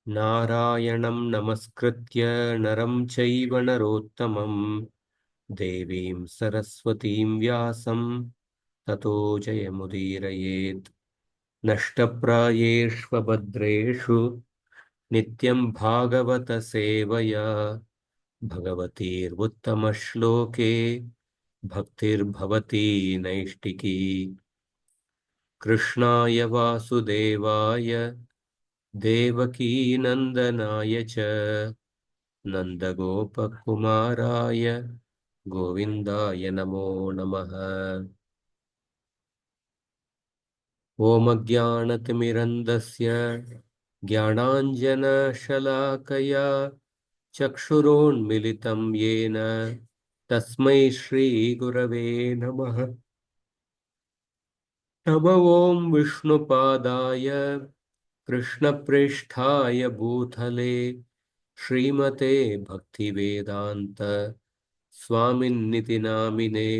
नारायणं नमस्कृत्य नरं चैव नरोत्तमं देवीं सरस्वतीं व्यासं ततो जयमुदीरयेत्। नष्टप्रायेष्वभद्रेषु नित्यं भागवत सेवया भगवतीर्वुत्तमश्लोके भक्तिर्भवती नैष्टिकी। कृष्णाय वासुदेवाय देवकीनन्दनाय च नन्दगोपकुमाराय गोविन्दाय नमो नमः। ॐ अज्ञानतिमिरन्धस्य ज्ञानाञ्जनशलाकया चक्षुरोन्मिलितं येन तस्मै श्रीगुरवे नमः। नमो ॐ विष्णुपादाय कृष्णप्रेष्ठाय भूतले श्रीमते भक्तिवेदान्त स्वामिन्निति नामिने।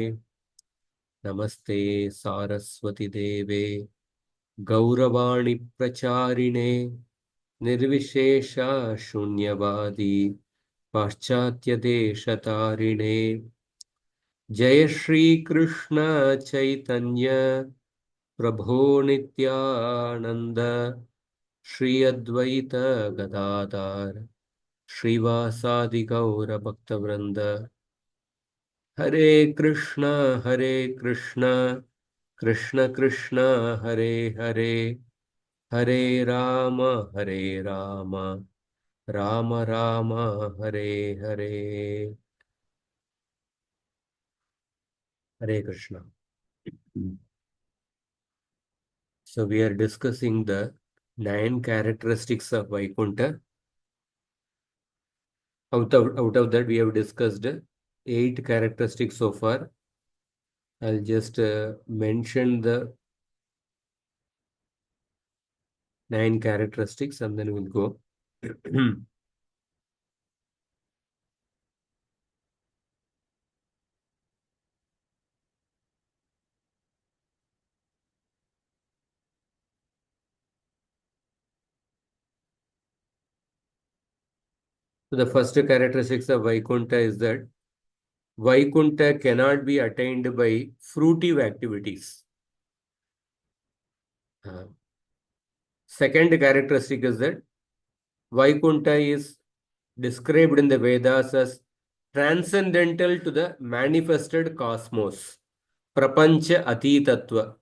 नमस्ते सारस्वती देवे गौरवाणी प्रचारिणे निर्विशेष शून्यवादी पाश्चात्य देशतारिणे। जय श्री कृष्ण चैतन्य प्रभो नित्यानंद श्री अद्वैत गदाधर श्रीवासादि गौर भक्तवृंद। हरे Krishna Krishna Krishna Hare Hare Hare Ram Ram Ram Ram Hare Hare. Hare Krishna. So we are discussing the 9 characteristics of Vaikuntha. Out of that we have discussed 8 characteristics so far. I'll just mention the 9 characteristics and then we'll go. So the first characteristics of Vaikuntha is that Vaikuntha cannot be attained by fruitive activities. Second characteristic is that Vaikuntha is described in the Vedas as transcendental to the manifested cosmos, prapancha atitatva.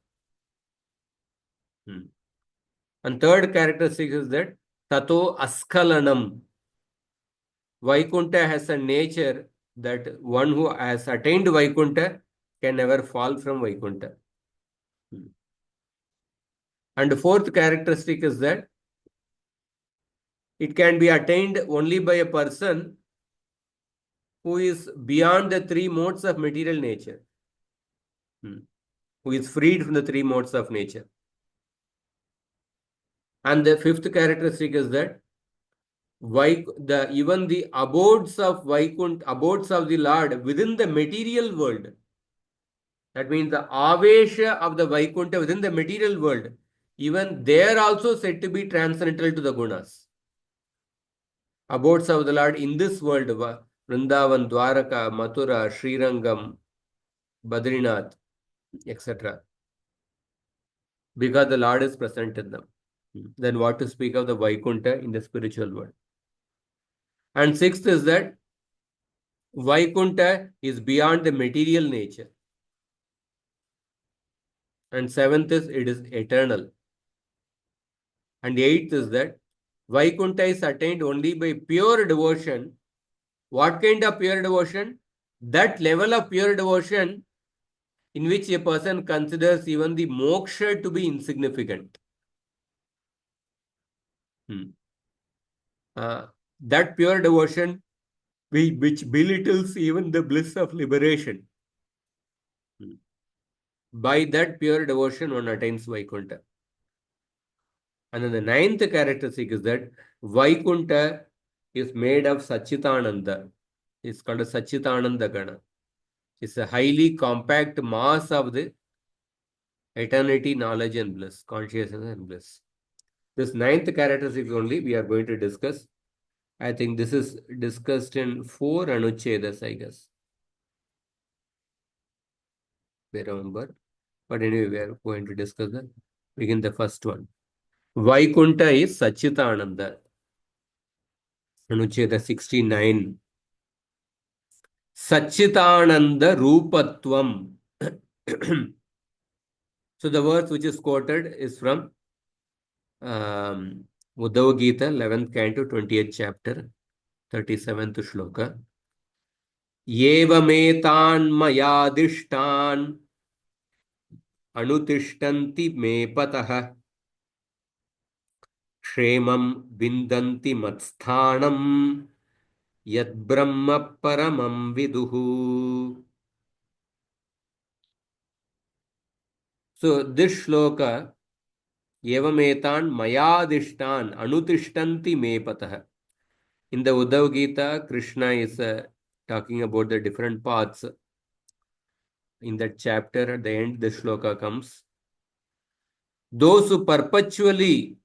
And third characteristic is that tato askalanam. Vaikuntha has a nature that one who has attained Vaikuntha can never fall from Vaikuntha. And the fourth characteristic is that it can be attained only by a person who is beyond the 3 modes of material nature, who is freed from the 3 modes of nature. And the fifth characteristic is that even the abodes of Vaikuntha, abodes of the Lord within the material world, that means the avesha of the Vaikuntha within the material world, even they are also said to be transcendental to the gunas. Abodes of the Lord in this world, Vrindavan, Dwaraka, Mathura, Srirangam, Badrinath, etc. Because the Lord is present in them. Then what to speak of the Vaikuntha in the spiritual world? And sixth is that Vaikuntha is beyond the material nature. And seventh is it is eternal. And eighth is that Vaikuntha is attained only by pure devotion. What kind of pure devotion? That level of pure devotion in which a person considers even the moksha to be insignificant. That pure devotion which belittles even the bliss of liberation. By that pure devotion, one attains Vaikuntha. And then the ninth characteristic is that Vaikuntha is made of sat-cit-ananda. It's called a sat-cit-ananda gana. It's a highly compact mass of the eternity, knowledge and bliss, consciousness and bliss. This ninth characteristic only we are going to discuss. I think this is discussed in 4 anucchedas, I guess. I remember. But anyway, we are going to discuss that. Begin the first one. Vaikuntha is sat-cit-ananda. Anuccheda 69. Sat-cit-ananda rupatvam. So the verse which is quoted is from Uddhava Gita, 11th canto, 20th chapter, 37th shloka. Yevametanmayadishtan anutishtanti me patah क्षेमं विन्दन्ति मत्स्थानं यद्ब्रह्म परमं विदुः. So this shloka, evametan mayadishtan anutishtanti me patah. In the Uddhava Gita, Krishna is talking about the different paths. In that chapter, at the end, the shloka comes. Those who perpetually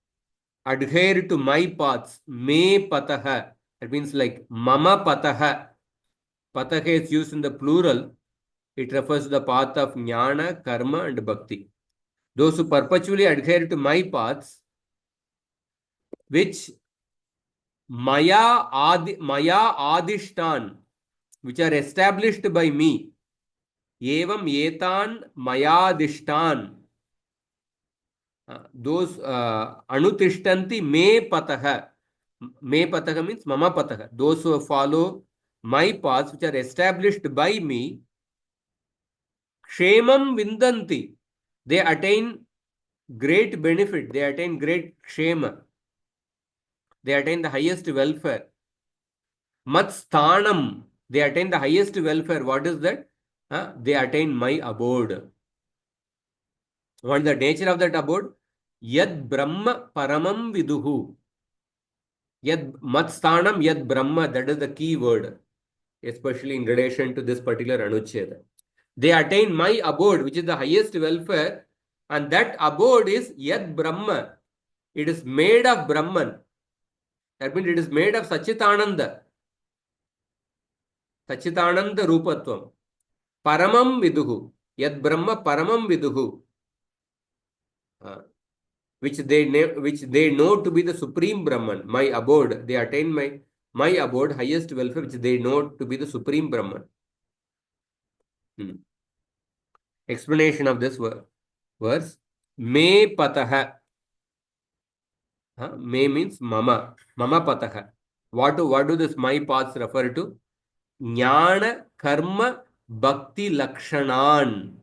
adhere to my paths, me patah. That means like mama patah. Patah is used in the plural. It refers to the path of jnana, karma, and bhakti. Those who perpetually adhere to my paths, which maya adishtan, which are established by me. Evam etan mayadishtan. Those anutishtanti me patah. Me patah means mama patah. Those who follow my paths, which are established by me, kshemam vindanti. They attain great benefit. They attain great kshema. They attain the highest welfare. Mat sthanam. They attain the highest welfare. What is that? They attain my abode. What is the nature of that abode? Yad Brahma Paramam Viduhu. Yad Matsthanam Yad Brahma. That is the key word, especially in relation to this particular Anuccheda. They attain my abode, which is the highest welfare, and that abode is Yad Brahma. It is made of Brahman. That means it is made of Sat-cit-ananda. Sat-cit-ananda Rupatvam. Paramam Viduhu. Yad Brahma Paramam Viduhu. Which they know to be the supreme Brahman, my abode. They attain my abode, highest welfare, which they know to be the supreme Brahman. Explanation of this verse. Me patah. Me means mama. Mama patah. What do this my paths refer to? Jnana, karma, bhakti lakshanan.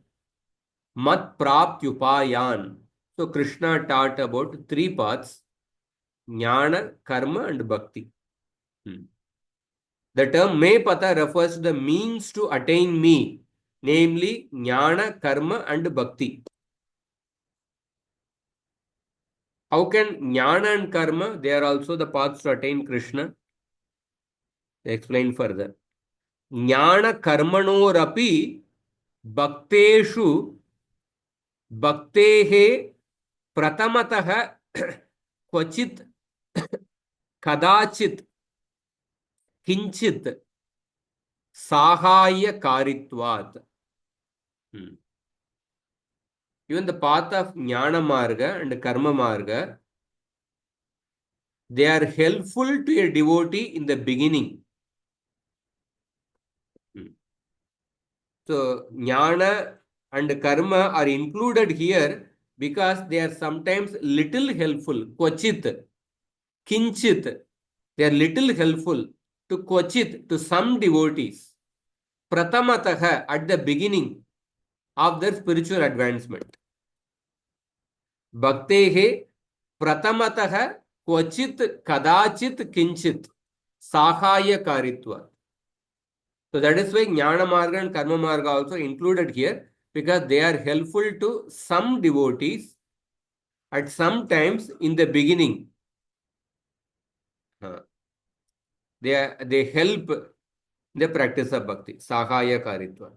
Mat praptyupayan. So Krishna taught about 3 paths: jnana, karma, and bhakti. The term me pata refers to the means to attain me, namely jnana, karma, and bhakti. How can jnana and karma? They are also the paths to attain Krishna. They explain further. Jnana karmanorapi bhakteshu bhaktehe pratamatah kvachit kadachit kinchit sahaya karitvat. Even the path of jnana marga and karma marga, they are helpful to a devotee in the beginning. So jnana and karma are included here because they are sometimes little helpful. Kvachit, kinchit, they are little helpful to kvachit, to some devotees. Pratamatah, at the beginning of their spiritual advancement. Bhaktehe pratamatah kvachit kadachit kinchit sahaya karitva. So that is why Jnana Marga and Karma Marga also included here, because they are helpful to some devotees at some times in the beginning. They help the practice of bhakti, sahaya karitva.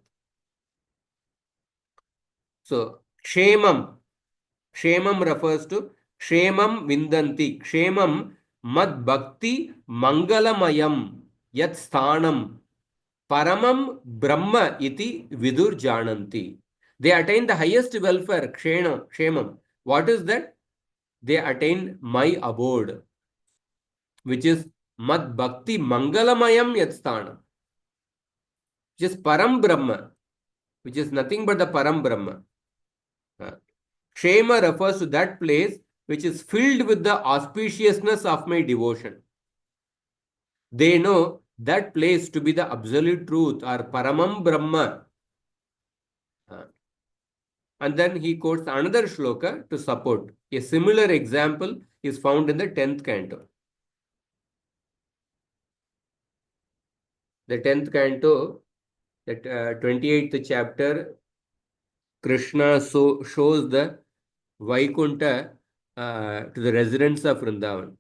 So Kshemam refers to Kshemam vindanti. Kshemam mad bhakti mangalamayam yat sthanam paramam brahma iti vidur jananti. They attain the highest welfare, kshemam. What is that? They attain my abode, which is mad bhakti mangalamayam yat sthanam, which is param brahma, which is nothing but the param brahma. Kshema refers to that place which is filled with the auspiciousness of my devotion. They know that place to be the absolute truth or Paramam Brahma. And then he quotes another shloka to support. A similar example is found in the 10th canto. The 10th canto, that 28th chapter, Krishna shows the Vaikuntha to the residents of Vrindavan.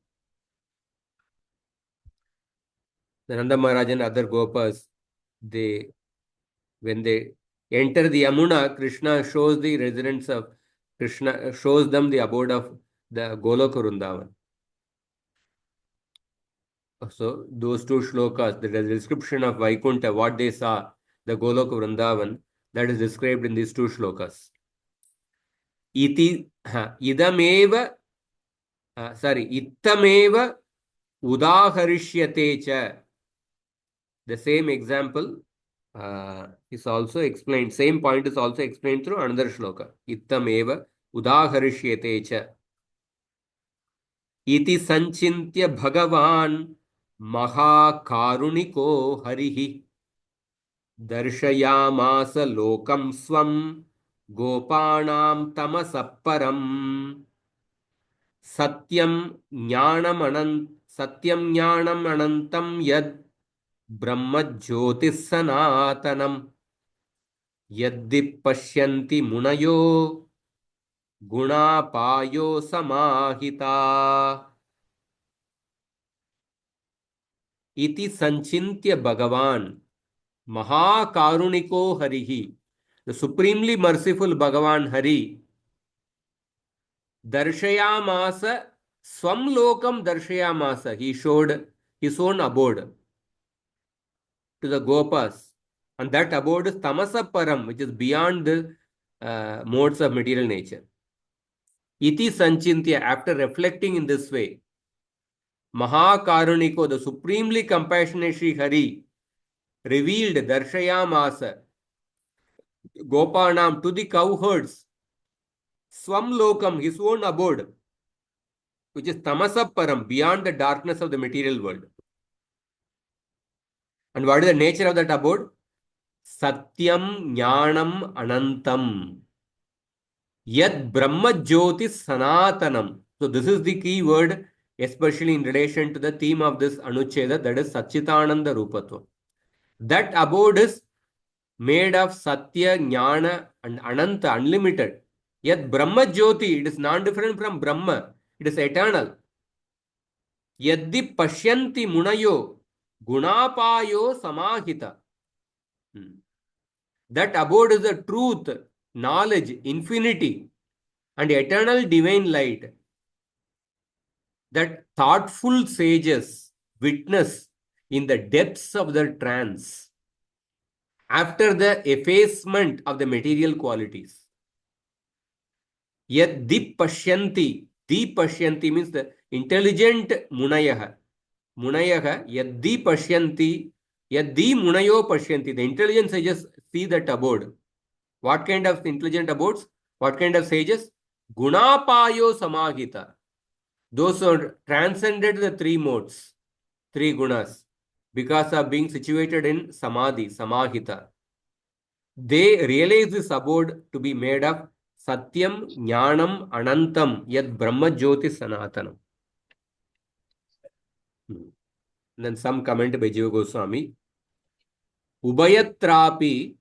The Nanda Maharaj and other Gopas, they when they enter the Yamuna, Krishna shows the residents of Krishna shows them the abode of the Goloka Vrindavan. So those two shlokas, the description of Vaikuntha, what they saw, the Goloka Vrindavan, that is described in these two shlokas. Idameva, ittameva udaharishyate cha. The same example is also explained, same point is also explained through another shloka. Ittameva udaharishyate cha. Iti sanchintya bhagavan महाकारुणिको हरिः दर्शयामास लोकं स्वं गोपाणां तमसः परम् सत्यं ज्ञानम् अनन्तं यद् ब्रह्मज्योतिः सनातनम् यद्दि पश्यन्ति मुनयो गुणापायो समाहिता इति संचिन्त्य भगवान महाकारुणिको हरिहि, the supremely merciful Bhagavan Hari, darshayamasa swam lokam darshayamasa, he showed his own abode to the Gopas, and that abode is tamasa param, which is beyond the modes of material nature. Iti sanchintya, after reflecting in this way, Mahakaruniko, the supremely compassionate Sri Hari, revealed darshayamasa Gopanam to the cowherds, Swam Lokam, his own abode, which is Tamasa Param, beyond the darkness of the material world. And what is the nature of that abode? Satyam Jnanam Anantam. Yad Brahma Jyotis Sanatanam. So this is the key word, especially in relation to the theme of this anuccheda, that is sat-cit-ananda rupatva. That abode is made of Satya, Jnana and Ananta, unlimited. Yet Brahma Jyoti, it is non-different from Brahma. It is eternal. Yaddi Pashyanti Munayo Gunapayo Samahita. That abode is the truth, knowledge, infinity, and eternal divine light that thoughtful sages witness in the depths of their trance after the effacement of the material qualities. Yet Dipashyanti means the intelligent Munayaha. Munayaha, Yaddi Pashyanti, Yaddi Munayo Pashyanti. The intelligent sages see that abode. What kind of intelligent abodes? What kind of sages? Gunapayo Samahita. Those who transcended the three modes, three gunas, because of being situated in Samadhi, Samahita. They realize this abode to be made of Satyam, Jnanam, Anantam, Yad Brahma Jyoti Sanatanam. Then some comment by Jiva Goswami. Ubayatrapi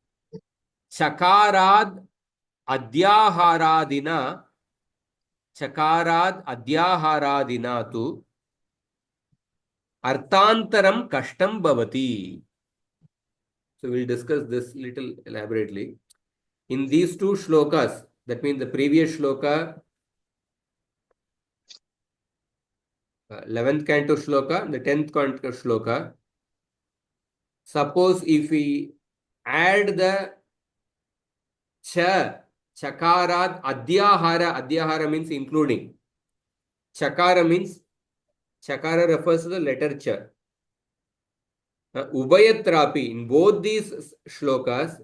Chakarad Adhyaharadina tu Arthantaram Kashtam Bhavati. So we'll discuss this little elaborately. In these two shlokas, that means the previous shloka 11th canto shloka, the 10th canto shloka. Suppose if we add the cha, chakarat, adhyahara means including. Chakara means, chakara refers to the letter cha. Ubayatrapi, in both these shlokas,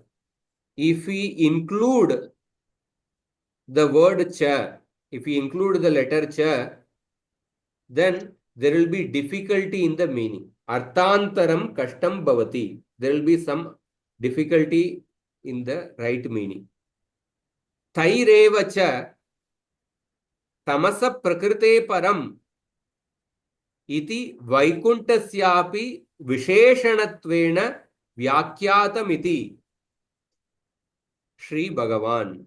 if we include the word cha, if we include the letter cha, then there will be difficulty in the meaning. Arthantaram kashtam bhavati. There will be some difficulty in the right meaning. Thaireva cha tamasa prakrite param iti vaikuntasyapi visheshanattvena vyakyatamiti Shri Bhagavan.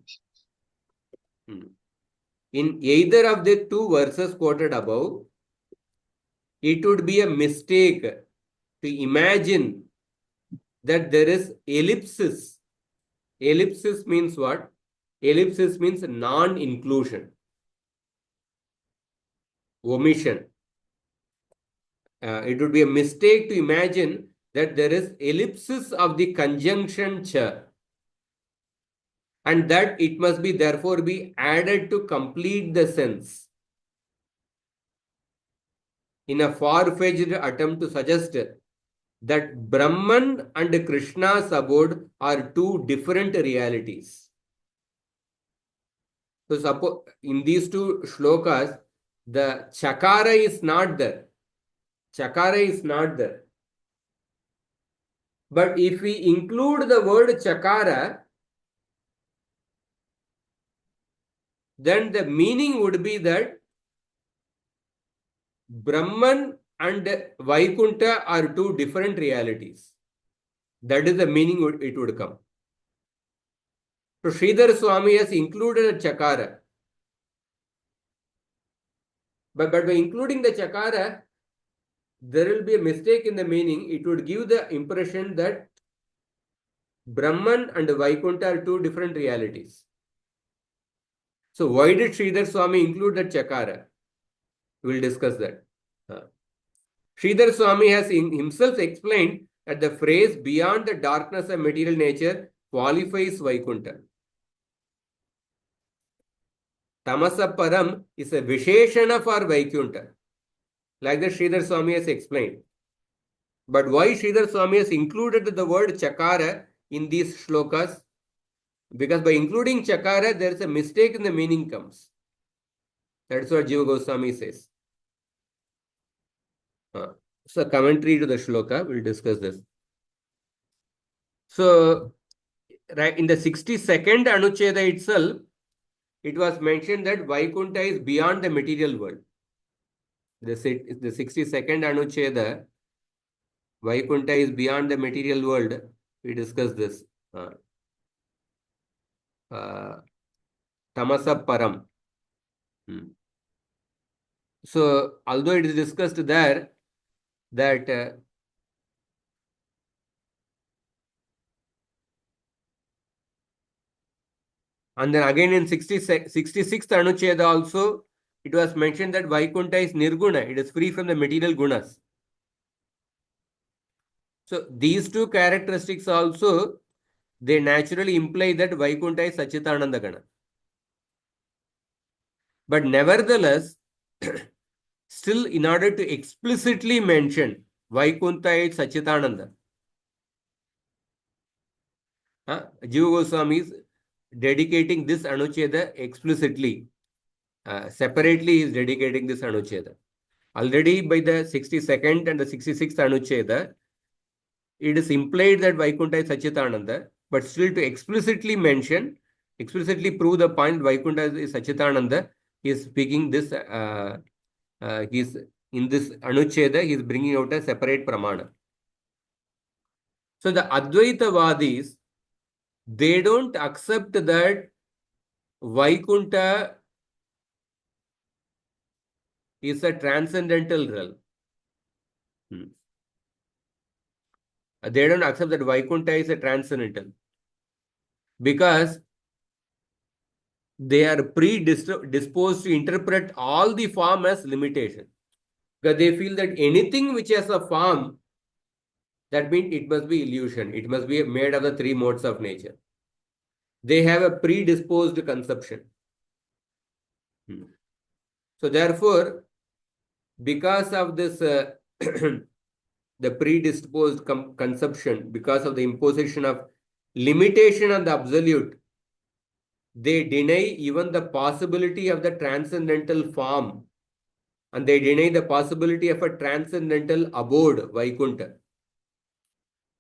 In either of the two verses quoted above, it would be a mistake to imagine that there is ellipsis. Ellipsis means what? Ellipsis means non-inclusion, omission. It would be a mistake to imagine that there is ellipsis of the conjunction cha, and that it must be therefore be added to complete the sense. In a far-fetched attempt to suggest that Brahman and Krishna's abode are two different realities. So suppose in these two shlokas, the chakara is not there. Chakara is not there. But if we include the word chakara, then the meaning would be that Brahman and Vaikuntha are two different realities. That is the meaning it would come. So Sridhar Swami has included a chakara. But by including the chakara, there will be a mistake in the meaning. It would give the impression that Brahman and Vaikuntha are two different realities. So why did Sridhar Swami include that chakara? We will discuss that. Sridhar Swami has himself explained that the phrase beyond the darkness of material nature qualifies Vaikuntha. Tamasa Param is a Visheshana for Vaikuntha. Like that Sridhar Swami has explained. But why Sridhar Swami has included the word chakara in these shlokas? Because by including chakara, there is a mistake in the meaning comes. That's what Jiva Goswami says. So commentary to the shloka, we'll discuss this. So, right in the 62nd anuccheda itself, it was mentioned that Vaikuntha is beyond the material world. The 62nd anuccheda, Vaikuntha is beyond the material world. We discussed this. Tamasa Param. So, although it is discussed there that and then again in 66th Anucheda also, it was mentioned that Vaikuntha is Nirguna. It is free from the material gunas. So, these two characteristics also, they naturally imply that Vaikuntha is sat-cit-ananda Gana. But nevertheless, still in order to explicitly mention Vaikuntha is sat-cit-ananda, Jiva Goswami is dedicating this Anucheda explicitly. Separately, he is dedicating this Anucheda. Already by the 62nd and the 66th Anucheda, it is implied that Vaikuntha is sat-cit-ananda, but still to explicitly mention, explicitly prove the point Vaikuntha is sat-cit-ananda, he is speaking this, he is in this Anucheda, he is bringing out a separate pramana. So the Advaitavadis, they don't accept that Vaikuntha is a transcendental realm. They don't accept that Vaikuntha is a transcendental because they are predisposed to interpret all the form as limitation. Because they feel that anything which has a form, that means it must be illusion. It must be made of the three modes of nature. They have a predisposed conception. So therefore, because of this, the predisposed conception, because of the imposition of limitation on the absolute, they deny even the possibility of the transcendental form, and they deny the possibility of a transcendental abode, Vaikuntha.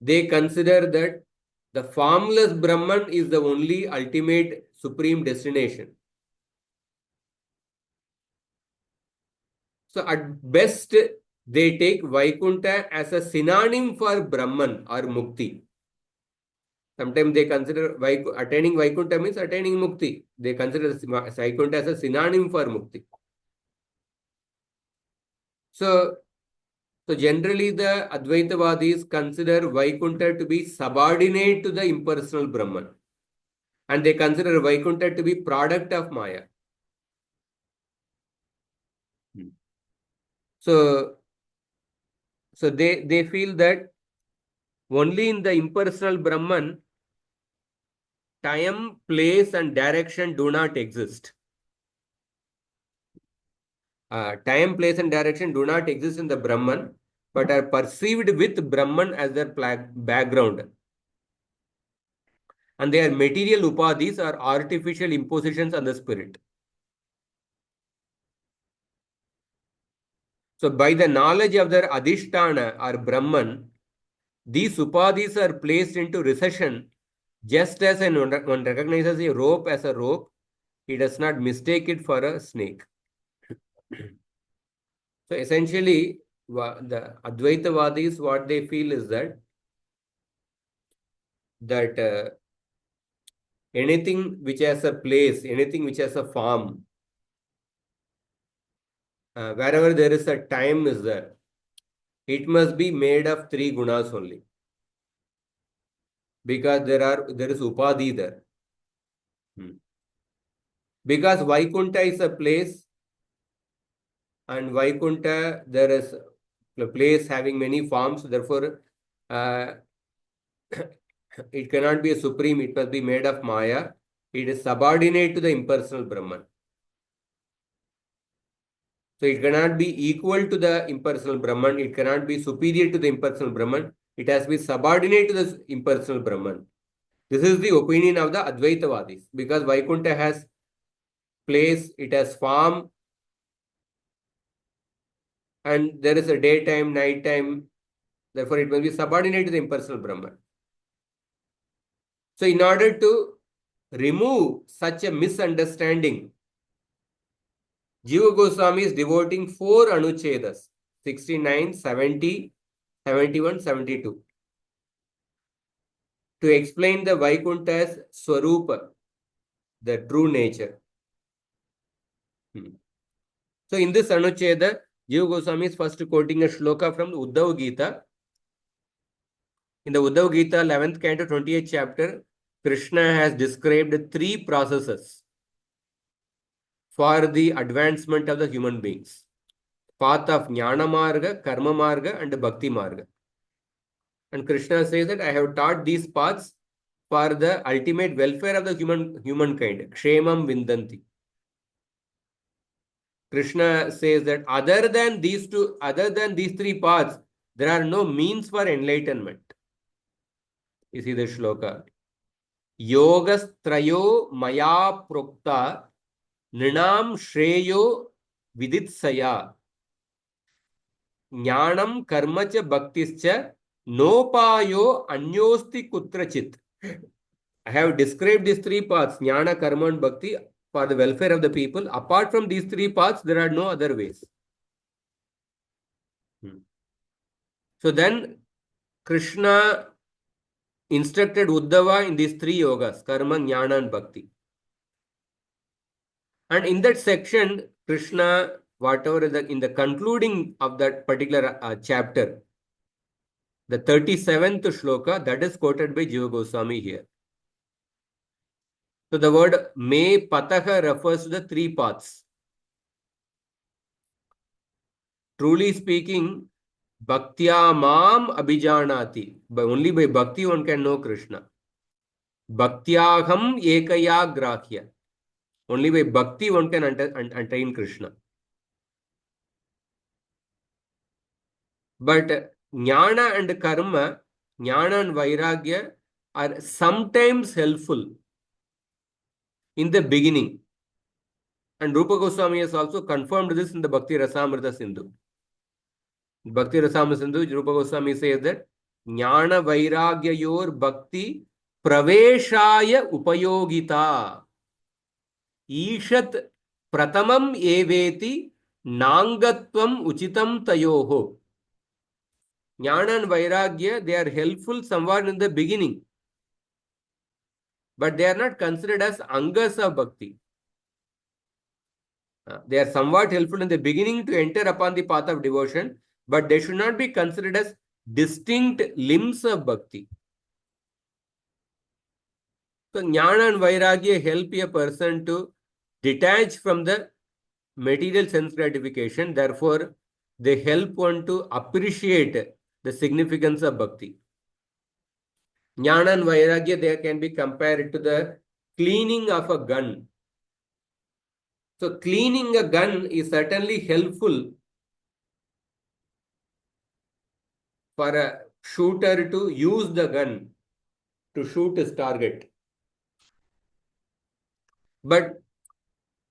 They consider that the formless Brahman is the only ultimate supreme destination. So at best, they take Vaikuntha as a synonym for Brahman or Mukti. Sometimes they consider attaining Vaikuntha means attaining Mukti. They consider Vaikuntha as a synonym for Mukti. So generally the Advaitavadis consider Vaikuntha to be subordinate to the impersonal Brahman. And they consider Vaikuntha to be product of Maya. So they feel that only in the impersonal Brahman, time, place, and direction do not exist. Time, place, and direction do not exist in the Brahman, but are perceived with Brahman as their background. And they are material upadhis or artificial impositions on the spirit. So by the knowledge of their Adhisthana or Brahman, these upadhis are placed into recession, just as one recognizes a rope as a rope, he does not mistake it for a snake. So essentially, the Advaitavadis, what they feel is that anything which has a place, anything which has a form, wherever there is a time is there, it must be made of three gunas only. Because there is upadhi there. Because Vaikuntha is a place, and Vaikuntha, there is a place having many forms, therefore it cannot be a supreme, it must be made of Maya. It is subordinate to the impersonal Brahman. So it cannot be equal to the impersonal Brahman, it cannot be superior to the impersonal Brahman, it has to be subordinate to the impersonal Brahman. This is the opinion of the Advaitavadis, because Vaikuntha has place, it has form, and there is a daytime, nighttime, therefore it must be subordinate to the impersonal Brahman. So in order to remove such a misunderstanding, Jiva Goswami is devoting 4 anucchedas, 69, 70, 71, 72, to explain the Vaikuntha's Swarupa, the true nature. So in this anucheda, Jiva Goswami is first quoting a shloka from the Uddhav Gita. In the Uddhav Gita, 11th canto, 28th chapter, Krishna has described 3 processes for the advancement of the human beings. Path of Jnana Marga, Karma Marga, and Bhakti Marga. And Krishna says that I have taught these paths for the ultimate welfare of the humankind. Kshemam Vindanti. Krishna says that other than these 3 paths, there are no means for enlightenment. You see the shloka. Yogastrayo maya prokta nrinam shreyo viditsaya jnanam karma cha bhaktischa nopayo anyosti kutrachit. I have described these 3 paths, jnana, karma and bhakti, for the welfare of the people. Apart from these 3 paths, there are no other ways. So then Krishna instructed Uddhava in these 3 yogas, karma, jnana and bhakti. And in that section, Krishna, whatever is in the concluding of that particular chapter, the 37th shloka, that is quoted by Jiva Goswami here. So the word me pataha refers to the 3 paths. Truly speaking, Bhaktya Mam Abhijanati. But only by bhakti one can know Krishna. Bhaktyaham Ekaya Grahya. Only by bhakti one can attain Krishna. But jnana and karma, jnana and vairagya are sometimes helpful in the beginning. And Rupa Goswami has also confirmed this in the Bhakti Rasamrita Sindhu. Bhakti Rasamrita Sindhu, Rupa Goswami says that jnana vairagya yor bhakti praveshaya upayogita ईशत pratamam eveti nangatvam uchitam tayoho. Jnana and Vairagya, they are helpful somewhat in the beginning, but they are not considered as angas of bhakti. They are somewhat helpful in the beginning to enter upon the path of devotion, but they should not be considered as distinct limbs of bhakti. So, Jnana and Vairagya help a person to detach from the material sense gratification. Therefore, they help one to appreciate the significance of bhakti. Jnana and Vairagya, they can be compared to the cleaning of a gun. So, cleaning a gun is certainly helpful for a shooter to use the gun to shoot his target. But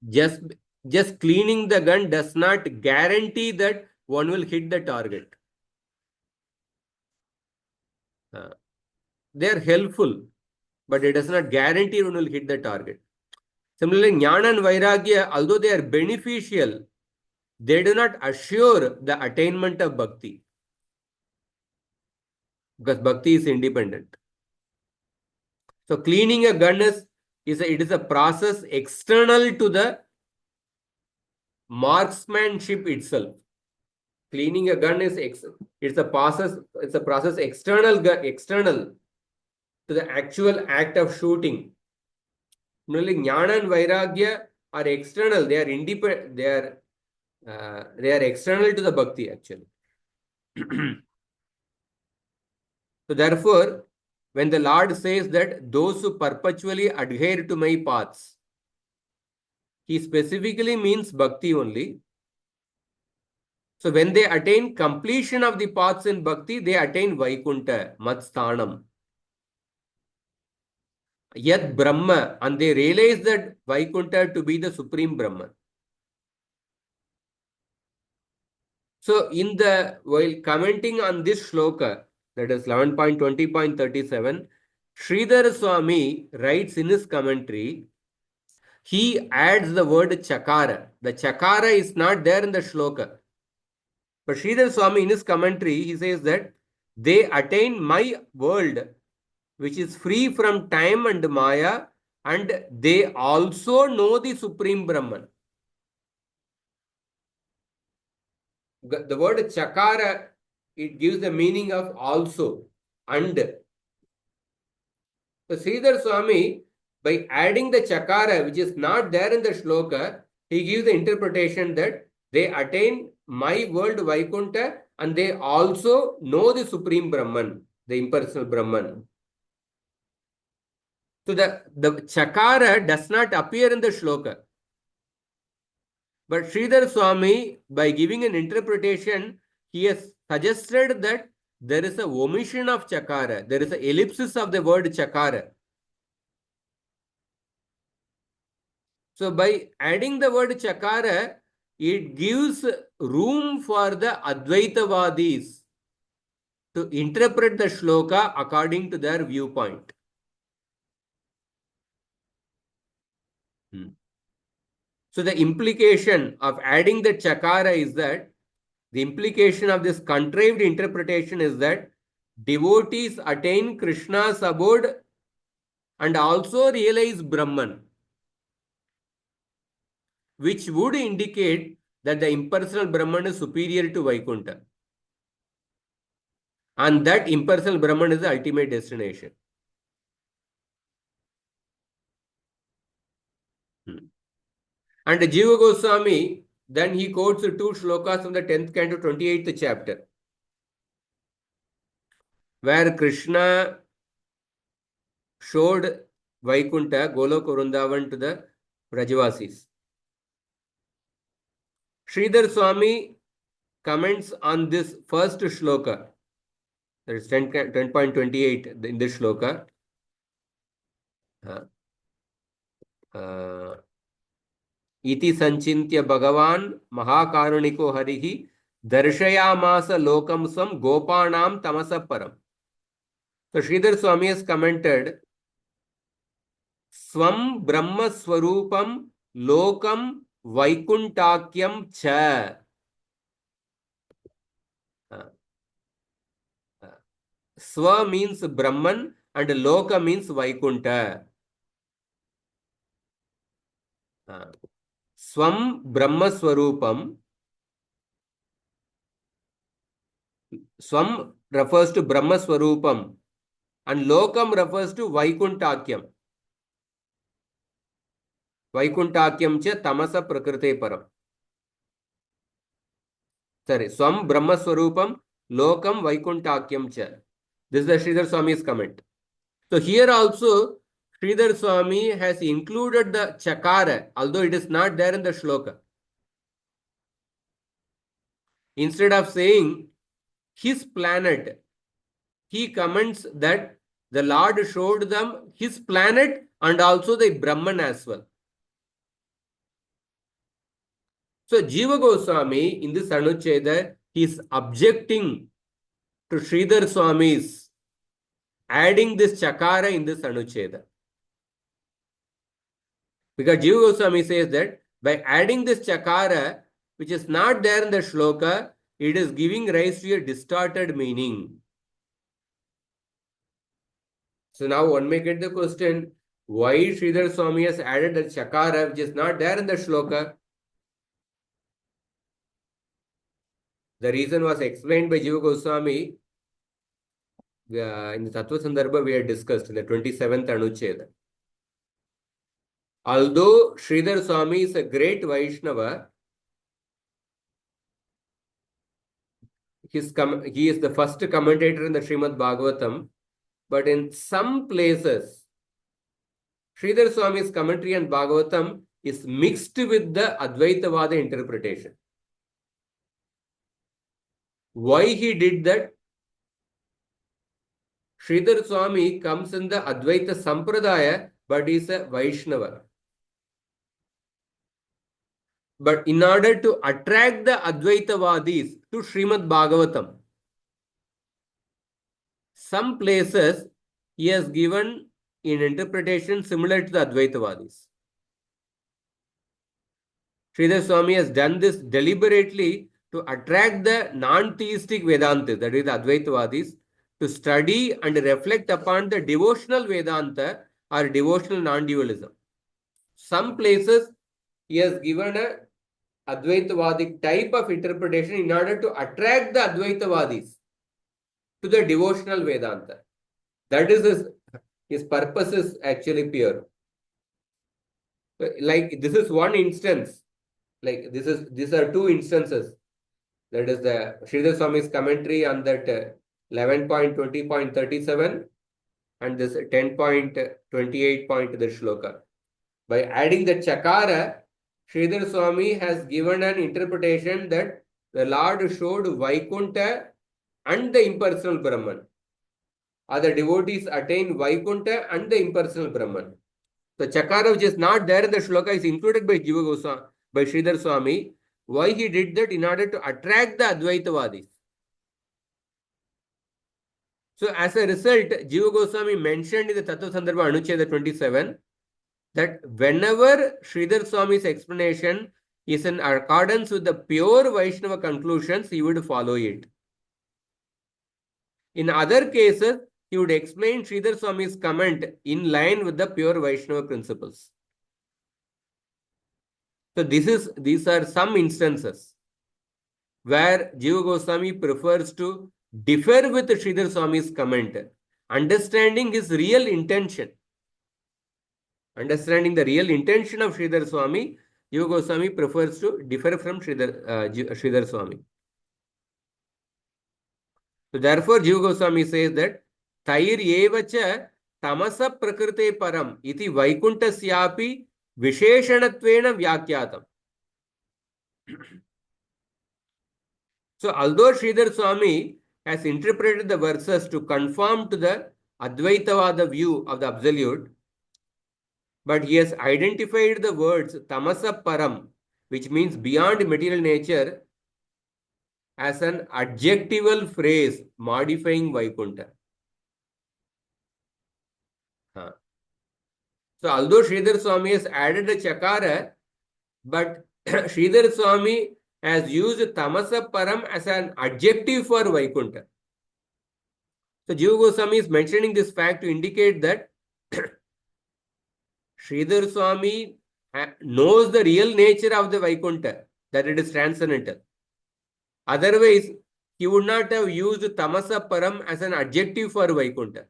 just cleaning the gun does not guarantee that one will hit the target. They are helpful, but it does not guarantee one will hit the target. Similarly, Jnana and Vairagya, although they are beneficial, they do not assure the attainment of bhakti. Because bhakti is independent. So cleaning a gun is a process external to the marksmanship itself. Cleaning a gun it's a process external to the actual act of shooting. Similarly, Jnana and Vairagya are external. They are independent. They are external to the bhakti actually. So therefore, when the Lord says that those who perpetually adhere to my paths, he specifically means bhakti only. So when they attain completion of the paths in bhakti, they attain Vaikuntha, Matsthanam. Yet Brahma, and they realize that Vaikuntha to be the supreme Brahman. So while commenting on this shloka, that is 11.20.37, Sridhar Swami writes in his commentary, he adds the word chakara. The chakara is not there in the shloka. But Sridhar Swami in his commentary, he says that they attain my world, which is free from time and maya, and they also know the Supreme Brahman. The word chakara, it gives the meaning of also, and. So Sridhar Swami, by adding the chakara, which is not there in the shloka, he gives the interpretation that they attain my world Vaikuntha and they also know the Supreme Brahman, the impersonal Brahman. So the chakara does not appear in the shloka. But Sridhar Swami, by giving an interpretation, he has suggested that there is a omission of chakara. There is an ellipsis of the word chakara. So by adding the word chakara, it gives room for the Advaitavadis to interpret the shloka according to their viewpoint. So the implication of adding the chakara is that the implication of this contrived interpretation is that devotees attain Krishna's abode and also realize Brahman, which would indicate that the impersonal Brahman is superior to Vaikuntha. And that impersonal Brahman is the ultimate destination. And Jiva Goswami, Then he quotes two shlokas from the 10th canto, 28th chapter, where Krishna showed Vaikuntha, Golok Vrindavan to the Brajavasis. Sridhar Swami comments on this first shloka, that is 10.28 in this shloka. इति संचिन्त्य भगवान् महाकारुणिको हरिः दर्शयामास लोकं स्वं गोपाणां तमसः परम्. So Sridhar Swami has commented, Swam Brahma Swarupam Lokam Vaikuntakyam Cha. Swa means Brahman and Loka means Vaikunta. Swam Brahma Swarupam. Swam refers to Brahma Swarupam and Lokam refers to Vaikuntakyam. Vaikuntakyam cha tamasa prakrite param. Sorry, Swam Brahma Swarupam Lokam Vaikuntakyam cha. This is the Sridhar Swami's comment. So here also Sridhar Swami has included the chakara, although it is not there in the shloka. Instead of saying his planet, he comments that the Lord showed them his planet and also the Brahman as well. So Jiva Goswami in this anuccheda, he is objecting to Sridhar Swami's adding this chakara in this anuccheda. Because Jiva Goswami says that by adding this chakara, which is not there in the shloka, it is giving rise to a distorted meaning. So now one may get the question, why Sridhar Swami has added the chakara which is not there in the shloka? The reason was explained by Jiva Goswami in the Tattva Sandarbha we had discussed in the 27th Anuccheda. Although Sridhar Swami is a great Vaishnava, he is the first commentator in the Srimad Bhagavatam, but in some places, Sridhar Swami's commentary on Bhagavatam is mixed with the Advaitavada interpretation. Why he did that? Sridhar Swami comes in the Advaita Sampradaya, but is a Vaishnava. But in order to attract the Advaitavadis to Srimad Bhagavatam, some places he has given in interpretation similar to the Advaitavadis. Sridhar Swami has done this deliberately to attract the non-theistic Vedantas, that is the Advaitavadis, to study and reflect upon the devotional Vedanta or devotional non-dualism. Some places he has given a Advaitavadic type of interpretation in order to attract the Advaitavadis to the devotional Vedanta. That is his purpose is actually pure. Like this is one instance. Like these are two instances. That is the Sridhar Swami's commentary on that 11.20.37 and this 10.28 the shloka. By adding the chakara, Sridhar Swami has given an interpretation that the Lord showed Vaikuntha and the impersonal Brahman. Or the devotees attain Vaikuntha and the impersonal Brahman. The chakara which is not there in the shloka is included by Jiva Goswami, by Sridhar Swami. Why he did that? In order to attract the Advaitavadis. So as a result, Jiva Goswami mentioned in the Tattva Sandarbha Anuccheda 27 that whenever Sridhar Swami's explanation is in accordance with the pure Vaishnava conclusions, he would follow it. In other cases, he would explain Sridhar Swami's comment in line with the pure Vaishnava principles. So these are some instances where Jiva Goswami prefers to differ with Sridhar Swami's comment, understanding his real intention. Understanding the real intention of Sridhar Swami, Jiva Goswami prefers to differ from Sridhar Swami. So therefore, Jiva Goswami says that Tair eva cha tamasa prakrite param iti vaikuntasyapi visheshanattvena vyakyatam. So although Sridhar Swami has interpreted the verses to conform to the Advaitavada view of the Absolute, but he has identified the words tamasa param, which means beyond material nature, as an adjectival phrase modifying Vaikuntha. So although Sridhar Swami has added a chakara, but Sridhar Swami has used tamasa param as an adjective for Vaikuntha. So Jiva Goswami is mentioning this fact to indicate that Sridhar Swami knows the real nature of the Vaikuntha, that it is transcendental. Otherwise, he would not have used tamasa param as an adjective for Vaikuntha.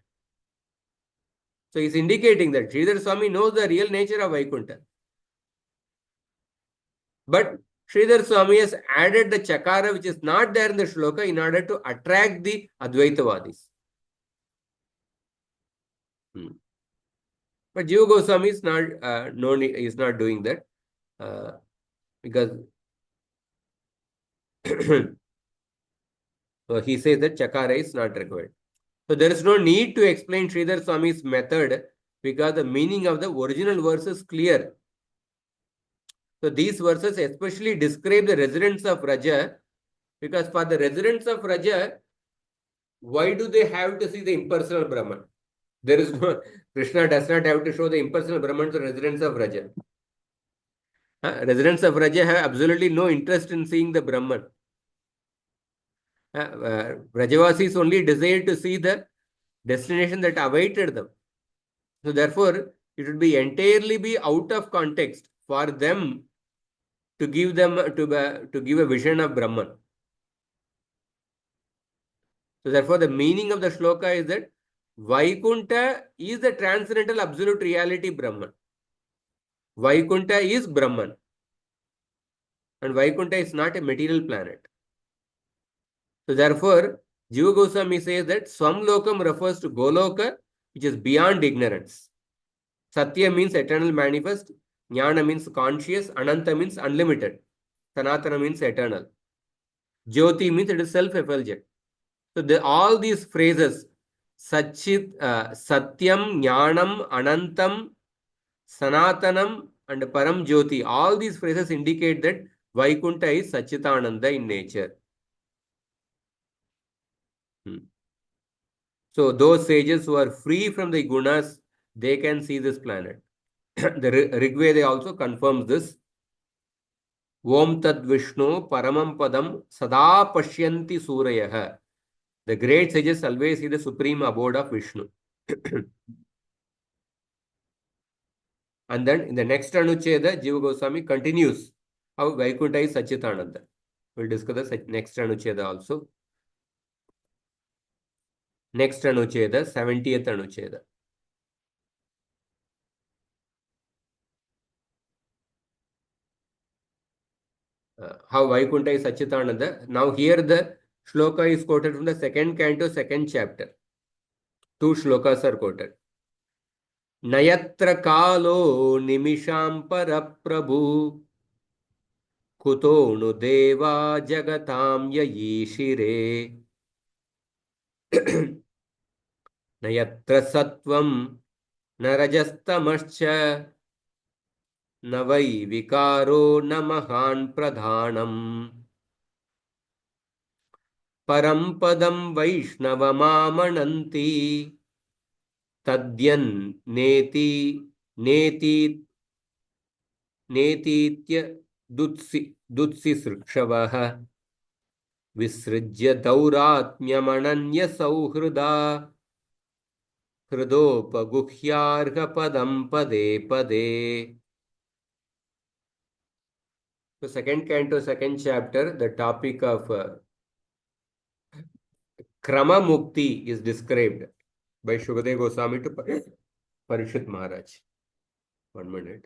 So he is indicating that Sridhar Swami knows the real nature of Vaikuntha. But Sridhar Swami has added the chakara which is not there in the shloka in order to attract the Advaitavadis. But Jiva Goswami is not is not doing that because so he says that chakara is not required. So there is no need to explain Sridhar Swami's method because the meaning of the original verse is clear. So these verses especially describe the residents of Raja, because for the residents of Raja, why do they have to see the impersonal Brahman? There is no, Krishna does not have to show the impersonal Brahman to residents of Raja. Residents of Raja have absolutely no interest in seeing the Brahman. Rajavasis only desire to see the destination that awaited them. So therefore, it would be entirely be out of context for them to give to give a vision of Brahman. So therefore, the meaning of the shloka is that Vaikuntha is the transcendental absolute reality Brahman. Vaikuntha is Brahman. And Vaikuntha is not a material planet. So therefore, Jiva Goswami says that Swamlokam refers to Goloka, which is beyond ignorance. Satya means eternal manifest, Jnana means conscious, Ananta means unlimited, Sanatana means eternal. Jyoti means it is self-effulgent. So all these phrases, Satyam, Jnanam, Anantam, Sanatanam, and Param Jyoti, all these phrases indicate that Vaikuntha is sat-cit-ananda in nature. So those sages who are free from the gunas, they can see this planet. The Rigveda also confirms this. Om Tad Vishnu Paramam Padam Sada Pashyanti Surayah. The great sages always see the supreme abode of Vishnu. And then in the next Anuccheda, Jiva Goswami continues how Vaikuntha is sat-cit-ananda. We'll discuss the next Anuccheda also. Next Anuccheda, 70th Anuccheda. How Vaikuntha is sat-cit-ananda. Now here the shloka is quoted from the second canto, second chapter. Two shlokas are quoted. Nayatra kalo nimisham paraprabhu kuto nu deva jagatam yayishire nayatra sattvam narajastamascha navai vikaro namahan pradhanam parampadam vaishnavamamananti tadyan neti netitya dutsi srikshavaha visrijya dauratmyamananya sauhrida hridopaguhyarha padam pade pade. So second canto, second chapter, the topic of Krama Mukti is described by Shukadeva Goswami to Parishit Maharaj. 1 minute.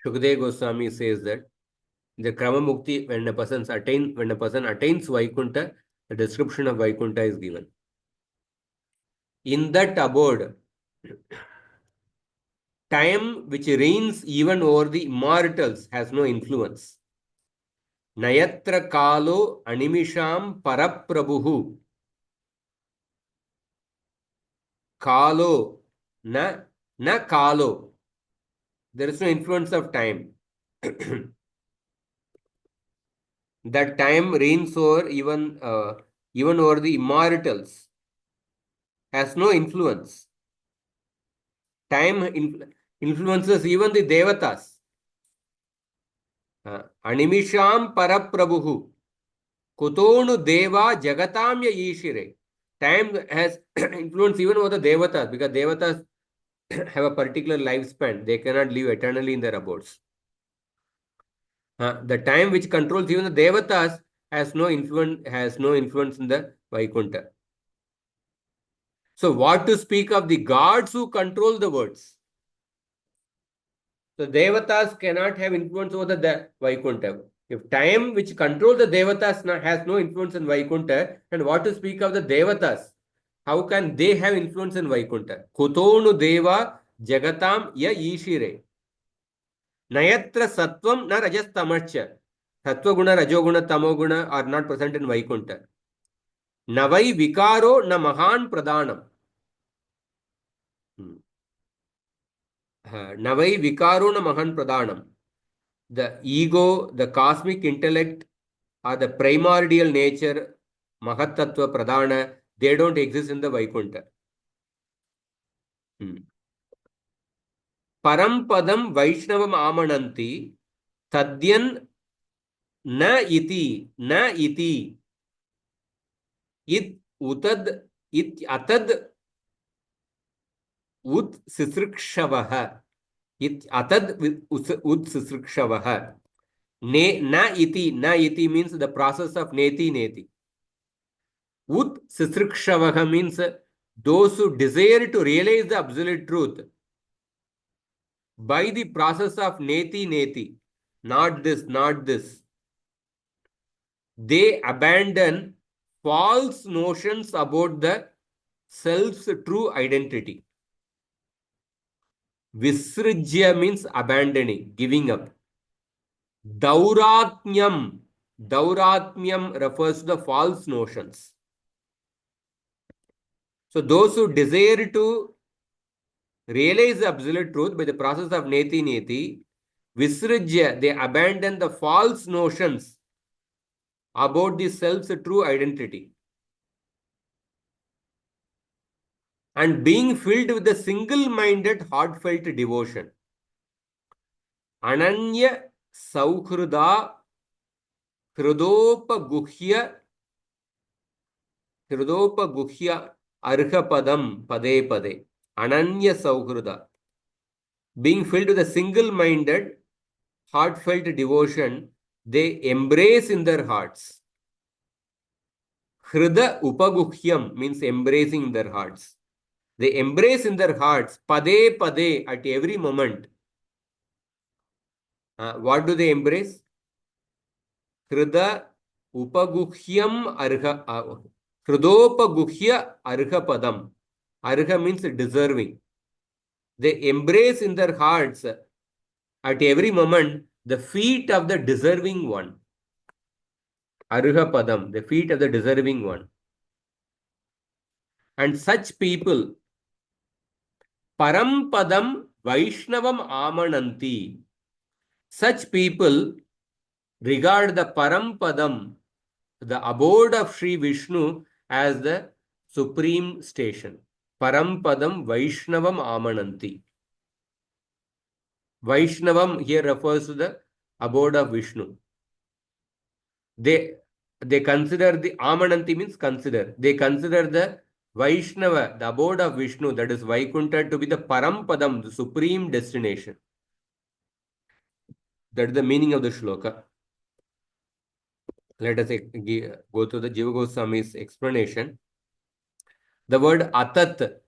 Shukdev Goswami says that the Krama Mukti, when a person attains Vaikuntha, the description of Vaikuntha is given. In that abode, time which reigns even over the immortals has no influence. Nayatra kalo animisham paraprabhu. Kalo, na kalo. There is no influence of time. That time reigns over even over the immortals. Has no influence. Time influences even the devatas. Animisham paraprabhu. Kutonu deva jagatamya ishire. Time has influence even over the devatas, because devatas have a particular lifespan. They cannot live eternally in their abodes. The time which controls even the devatas has no influence in the Vaikuntha. So what to speak of the gods who control the words? So devatas cannot have influence over the Vaikuntha. If time which controls the devatas has no influence in Vaikuntha, and what to speak of the devatas? How can they have influence in Vaikuntha? Kutonu deva jagatam ya ishire. Nayatra sattvam na rajas tamascha. Sattva guna, rajoguna, tamoguna are not present in Vaikuntha. Navai vikaro na mahan pradhanam. Navai vikaro na mahan pradhanam. The ego, the cosmic intellect, or the primordial nature, Mahatattva Pradhana, they don't exist in the Vaikuntha. Parampadam Vaishnavam Amananti Tadyan na iti it utad it atad ut sisrikshavaha it atad ut sisrikshavaha na iti means the process of neti. Ut sisrikshavaha means those who desire to realize the absolute truth by the process of neti, not this. They abandon false notions about the self's true identity. Visrijya means abandoning, giving up. Dauratmyam refers to the false notions. So those who desire to realize the absolute truth by the process of neti, visrijya, they abandon the false notions about the self's true identity. And being filled with a single-minded, heartfelt devotion. Ananya sauhruda hrudopaguhya arhapadam pade. Ananya sauhruda. Being filled with a single-minded, heartfelt devotion, they embrace in their hearts. Hrida upaguhyam means embracing in their hearts. They embrace in their hearts, pade, at every moment. What do they embrace? Hrida upaguhyam hridopaguhya arhapadam. Arha means deserving. They embrace in their hearts at every moment the feet of the deserving one. Arhapadam, the feet of the deserving one. And such people, Parampadam Vaishnavam Amananti. Such people regard the Parampadam, the abode of Sri Vishnu, as the supreme station. Parampadam Vaishnavam Amananti. Vaishnavam here refers to the abode of Vishnu. They consider the Amananti means consider. They consider the Vaishnava, the abode of Vishnu, that is Vaikuntha, to be the Parampadam, the supreme destination. That is the meaning of the shloka. Let us go to the Jiva Goswami's explanation. The word atat.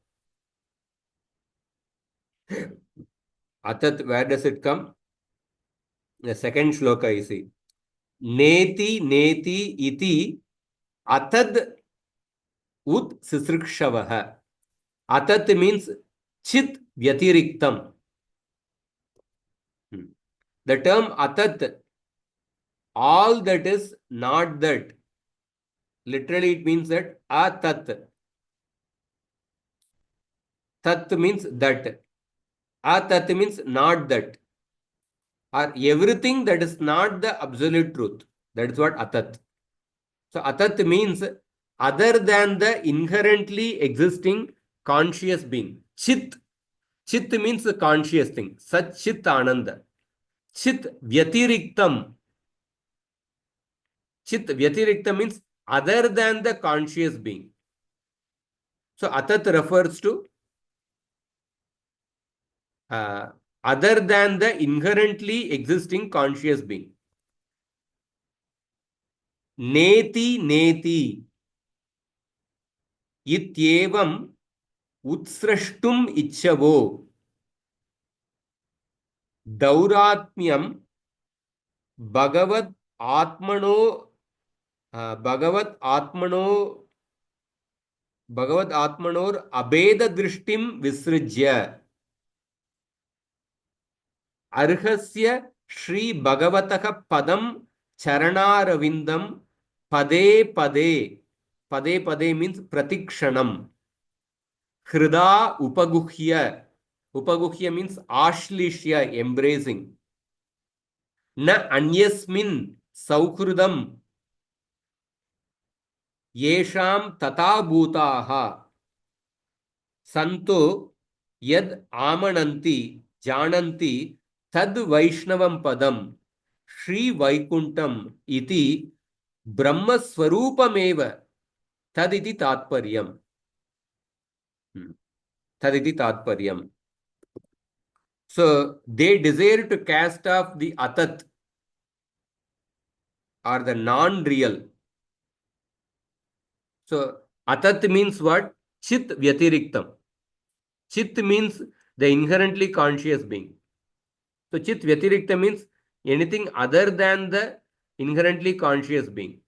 Atat, where does it come? The second shloka you see. Neti neti iti atad ut sisrikshavaha. Atat means chit vyatiriktam. The term atat, all that is not that. Literally, it means that atat. Tat means that. Atat means not that. Or everything that is not the absolute truth. That is what atat. So atat means other than the inherently existing conscious being. Chit. Chit means the conscious thing. Sat-cit-ananda. Chit vyatiriktam. Chit vyatiriktam means other than the conscious being. So atat refers to uh, other than the inherently existing conscious being. Neti neti ityevam utsrashtum ichavo dauratmyam bhagavad atmano bhagavad atmano Bhagavad आत्मनोर अभेद दृष्टिम विसृज्य अर्हस्य श्री भगवतः पदम चरणारविंदम पदे पदे पदे पदे means प्रतिक्षणम हृदा उपगुह्य उपगुह्य means आश्लिष्य embracing न अन्यस्मिन् सौहृदम येषां तथा भूताः संतो यद आमनन्ति जानन्ति तद वैष्णवं पदम श्री वैकुंठम इति ब्रह्म स्वरूपमेव तदिति तात्पर्यम तदिति तात्पर्यम. So they desire to cast off the atat or the non-real. So atat means what? Chit vyatiriktam. Chit means the inherently conscious being. So chit vyatiriktam means anything other than the inherently conscious being.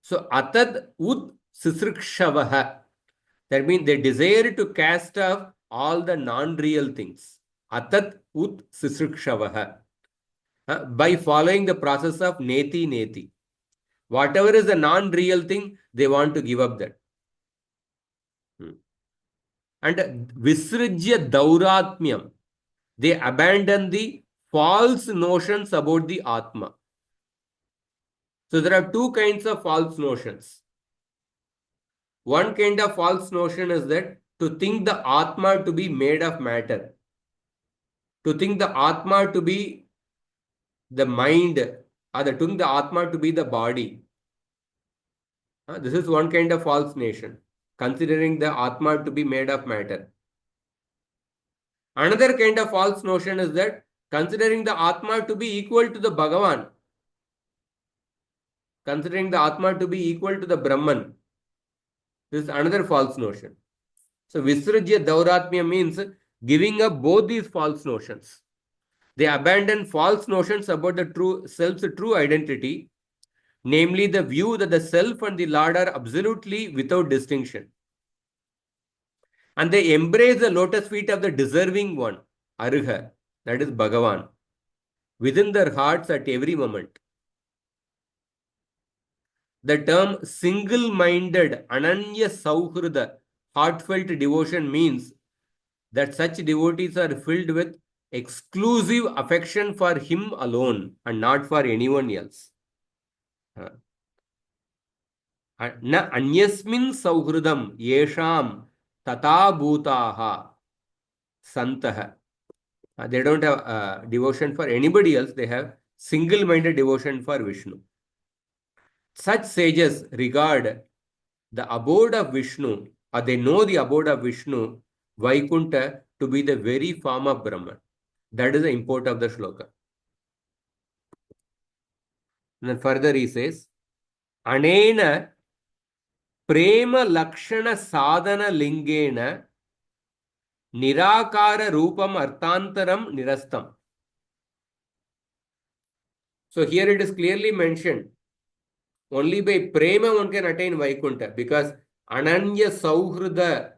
So atad ud sisrikshavaha. That means they desire to cast off all the non-real things. Atat ud sisrikshavaha. By following the process of neti neti. Whatever is a non-real thing, they want to give up that. And visrijya dauratmyam. They abandon the false notions about the Atma. So there are two kinds of false notions. One kind of false notion is that to think the Atma to be made of matter. To think the Atma to be the mind, or to think the Atma to be the body. This is one kind of false notion, considering the Atma to be made of matter. Another kind of false notion is that considering the Atma to be equal to the Bhagavan, considering the Atma to be equal to the Brahman. This is another false notion. So Visrajya Dauratmya means giving up both these false notions. They abandon false notions about the true self's true identity, namely the view that the self and the Lord are absolutely without distinction. And they embrace the lotus feet of the deserving one, Arha, that is Bhagavan, within their hearts at every moment. The term single-minded, ananya sauhrida, heartfelt devotion means that such devotees are filled with exclusive affection for him alone and not for anyone else. Na anyasmin sauhridam yesham tata bhutaha santaha. They don't have devotion for anybody else. They have single-minded devotion for Vishnu. Such sages regard the abode of Vishnu, or they know the abode of Vishnu, Vaikuntha, to be the very form of Brahman. That is the import of the shloka. And then further he says, Anena prema lakshana sadhana lingena nirakara rupam arthantaram nirastam. So here it is clearly mentioned, only by prema one can attain Vaikuntha, because ananya sauhrida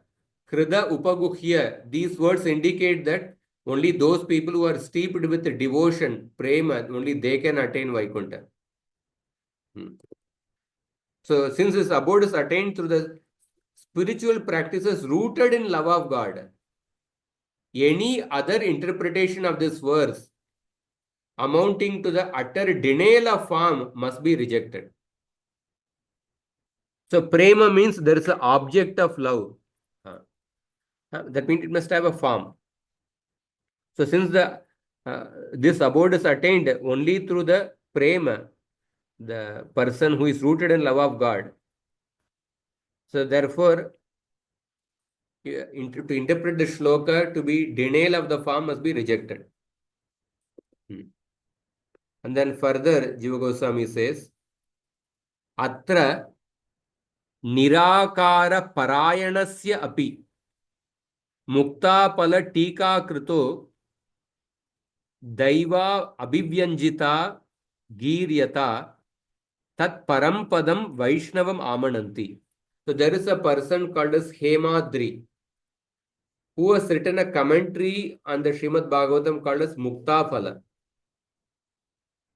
krida upaguhya, these words indicate that only those people who are steeped with devotion, prema, only they can attain Vaikuntha. So since this abode is attained through the spiritual practices rooted in love of God, any other interpretation of this verse amounting to the utter denial of form must be rejected. So prema means there is an object of love. That means it must have a form. So since this abode is attained only through the prema, the person who is rooted in love of God, so therefore to interpret the shloka to be denial of the form must be rejected. And then further Jiva Goswami says, Atra nirakara parayanasya api muktapala tika krito daiva abhivyanjita giryata tat parampadam vaishnavam amananti. So there is a person called as Hemadri who has written a commentary on the Srimad Bhagavatam called as Muktapala.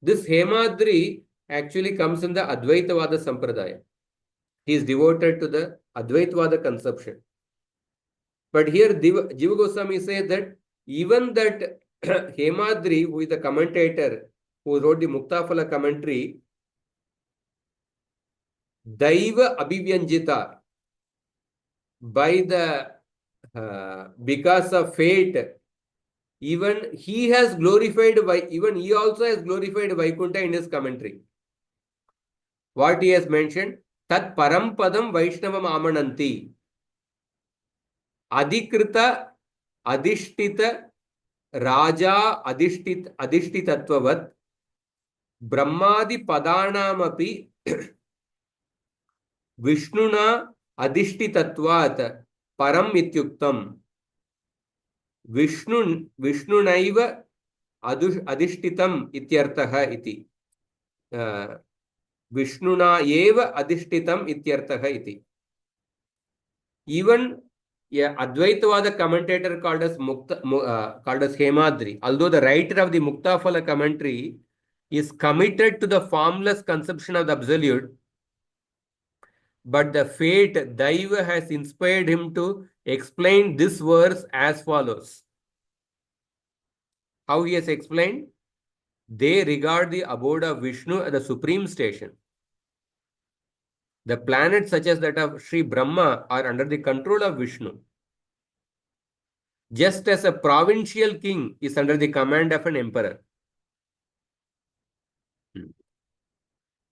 This Hemadri actually comes in the Advaitavada Sampradaya. He is devoted to the Advaitvada conception. But here Jiva Goswami says that even that Hemadri, who is the commentator who wrote the Muktapala commentary, Daiva Abhivyanjita, by the because of fate, even he has glorified, even he also has glorified Vaikuntha in his commentary. What he has mentioned, Tat Parampadam Vaishnavam Amananti, Adhikrita Adhishtita Raja Adhishtitatvavat Brahmadi Padanamapi Vishnuna Adhishtitatvat Param Ityuktam Vishnunaiva Adhishtitam Ityartaha iti. Vishnuna eva adhishtitam ityartaha iti. Even Advaitavada commentator called as Hemadri, although the writer of the Muktaphala commentary is committed to the formless conception of the Absolute, but the fate Daiva has inspired him to explain this verse as follows. How he has explained? They regard the abode of Vishnu as the supreme station. The planets such as that of Sri Brahma are under the control of Vishnu. Just as a provincial king is under the command of an emperor.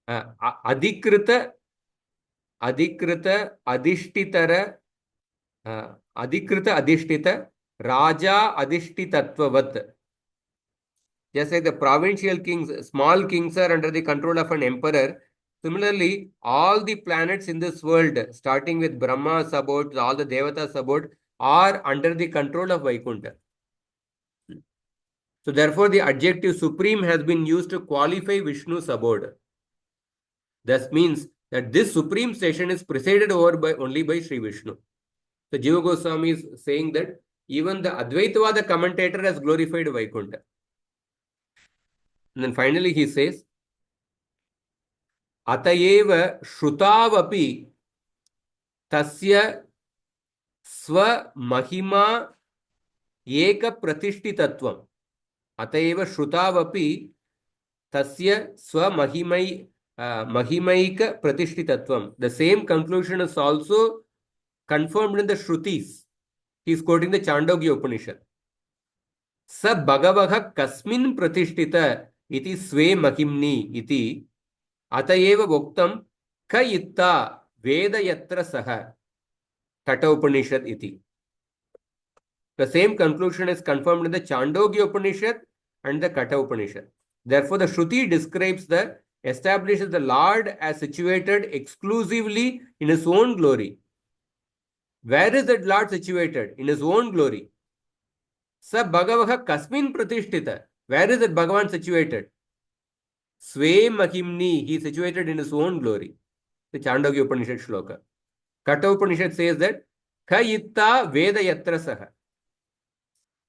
Adhikrita adhishtitara Raja adhishtitatvavat. Just like the provincial kings, small kings are under the control of an emperor. Similarly, all the planets in this world, starting with Brahma's abode, all the Devatas abode, are under the control of Vaikuntha. So therefore, the adjective supreme has been used to qualify Vishnu's abode. Thus means that this supreme station is presided over only by Sri Vishnu. So Jiva Goswami is saying that even the Advaitavada commentator has glorified Vaikuntha. And then finally he says, Atayeva Shrutavapi Tasya Swa Mahima Eka Pratishtitatvam. Atayeva Shrutavapi Tasya Swa Mahimaika Pratishtitatvam. The same conclusion is also confirmed in the Shrutis. He is quoting the Chandogya Upanishad. Sa Bhagavaha Kasmin Pratishtita iti Sve Mahimni iti Atayeva Voktam Ka Itta Veda Yatra Saha Tata Upanishad iti. The same conclusion is confirmed in the Chandogya Upanishad and the Kata Upanishad. Therefore, the Shruti establishes the Lord as situated exclusively in his own glory. Where is that Lord situated? In his own glory. Sa Bhagavaha Kasmin Pratishtita. Where is that Bhagavan situated? Sve Mahimni, he is situated in his own glory. The Chandogya Upanishad shloka. Katha Upanishad says that Ka Itta Veda Yatra Saha.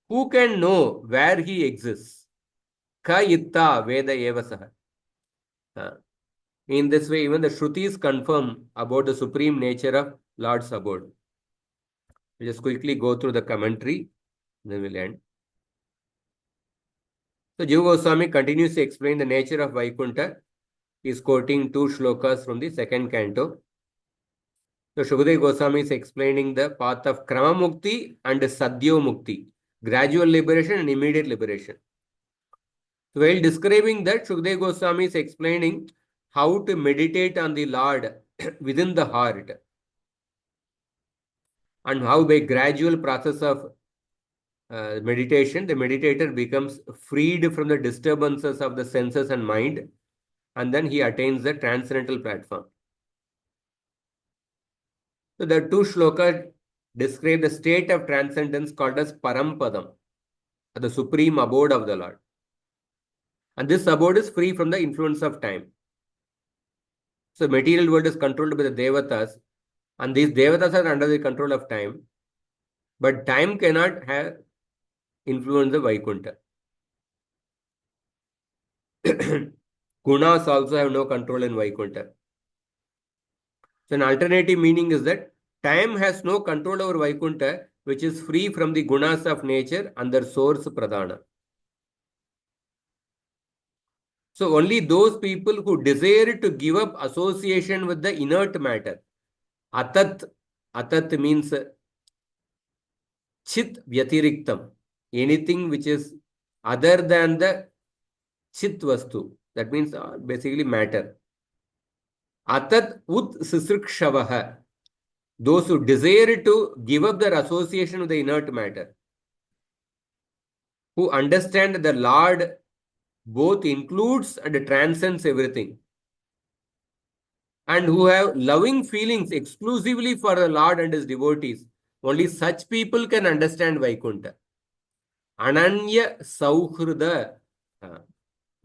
Who can know where he exists? Ka Itta Veda Eva Saha. In this way, even the Shrutis confirm about the supreme nature of Lord's abode. We'll just quickly go through the commentary, then we'll end. So, Jiva Goswami continues to explain the nature of Vaikuntha. He is quoting two shlokas from the second canto. So, Shukadeva Goswami is explaining the path of Krama Mukti and Sadhyo Mukti, gradual liberation and immediate liberation. So, while describing that, Shukadeva Goswami is explaining how to meditate on the Lord within the heart and how by gradual process of meditation, the meditator becomes freed from the disturbances of the senses and mind, and then he attains the transcendental platform. So the two shlokas describe the state of transcendence called as Parampadam, the supreme abode of the Lord. And this abode is free from the influence of time. So material world is controlled by the Devatas, and these Devatas are under the control of time, but time cannot have influence the Vaikuntha. Gunas also have no control in Vaikuntha. So an alternative meaning is that time has no control over Vaikuntha, which is free from the gunas of nature and their source pradhana. So only those people who desire to give up association with the inert matter. Atat means chit vyatiriktam, anything which is other than the chit vastu. That means basically matter. Atat ut sisrikshavaha, those who desire to give up their association with the inert matter, who understand that the Lord both includes and transcends everything, and who have loving feelings exclusively for the Lord and his devotees. Only such people can understand Vaikuntha. Ananya Sauhrida.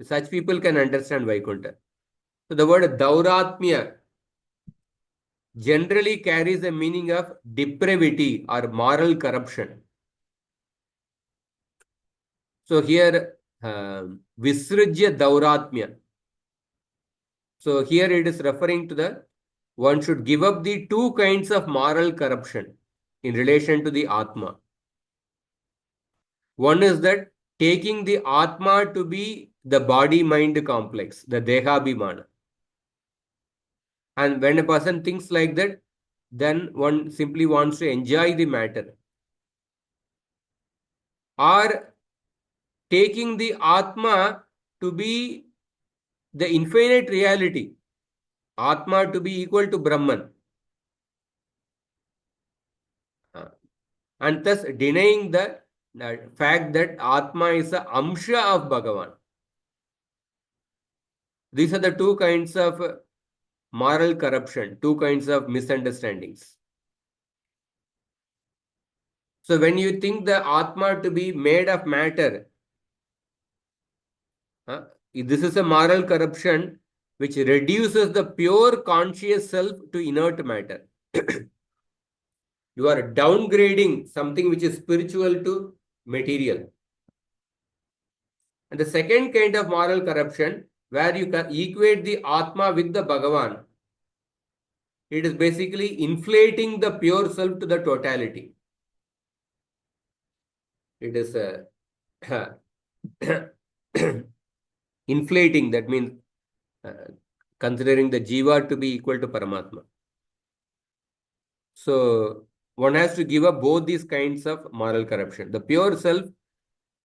Such people can understand Vaikuntha. So the word Dauratmya generally carries the meaning of depravity or moral corruption. So here, Visrujya Dauratmya. So here it is referring to the one should give up the two kinds of moral corruption in relation to the Atma. One is that taking the Atma to be the body-mind complex, the Dehabhimana. And when a person thinks like that, then one simply wants to enjoy the matter. Or taking the Atma to be the infinite reality, Atma to be equal to Brahman. And thus denying the fact that Atma is a Amsha of Bhagavan. These are the two kinds of moral corruption, two kinds of misunderstandings. So when you think the Atma to be made of matter, this is a moral corruption which reduces the pure conscious self to inert matter. You are downgrading something which is spiritual to material. And the second kind of moral corruption, where you can equate the Atma with the Bhagavan, it is basically inflating the pure self to the totality. It is inflating, that means considering the Jiva to be equal to Paramatma. So one has to give up both these kinds of moral corruption. The pure self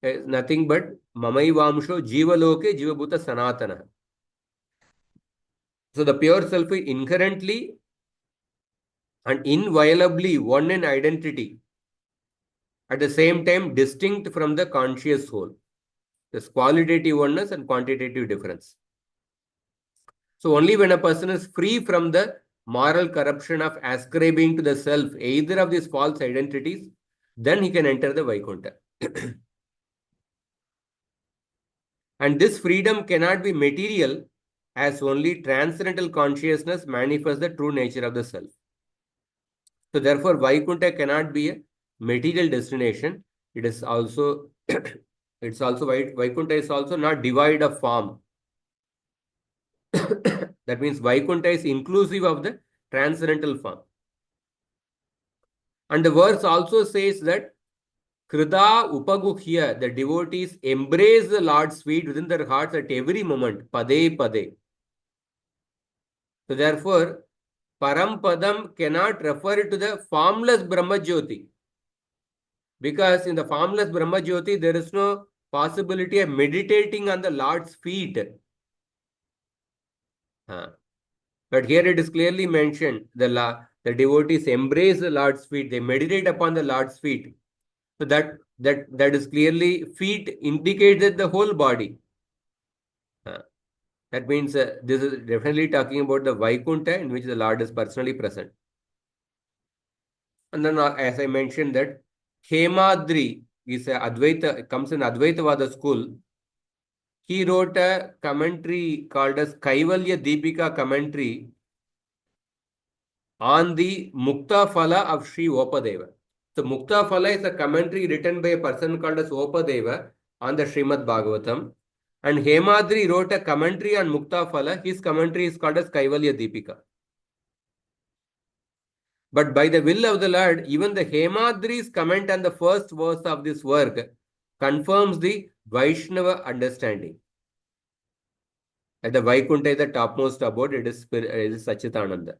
is nothing but Mamaivamsho Jiva Loke Jiva Bhuta Sanatana. So the pure self is inherently and inviolably one in identity, at the same time distinct from the conscious soul. There's qualitative oneness and quantitative difference. So only when a person is free from the moral corruption of ascribing to the self either of these false identities, then he can enter the Vaikuntha. And this freedom cannot be material, as only transcendental consciousness manifests the true nature of the self. So therefore, Vaikuntha cannot be a material destination. It is also it's also Vaikuntha is also not devoid of form. That means Vaikuntha is inclusive of the transcendental form. And the verse also says that Krida Upaguhya, the devotees embrace the Lord's feet within their hearts at every moment, Pade Pade. So therefore, Parampadam cannot refer to the formless Brahma Jyoti, because in the formless Brahma Jyoti there is no possibility of meditating on the Lord's feet. But here it is clearly mentioned the devotees embrace the Lord's feet, they meditate upon the Lord's feet. So that is clearly feet indicates that the whole body. That means this is definitely talking about the Vaikuntha in which the Lord is personally present. And then, as I mentioned, that Hemadri is a Advaita, comes in Advaitavada school. He wrote a commentary called as Kaivalya Deepika commentary on the Mukta Phala of Sri Opadeva. So Mukta Phala is a commentary written by a person called as Opadeva on the Srimad Bhagavatam. And Hemadri wrote a commentary on Mukta Phala. His commentary is called as Kaivalya Deepika. But by the will of the Lord, even the Hemadri's comment on the first verse of this work confirms the Vaishnava understanding. That the Vaikuntha is the topmost abode, it is sat-cit-ananda.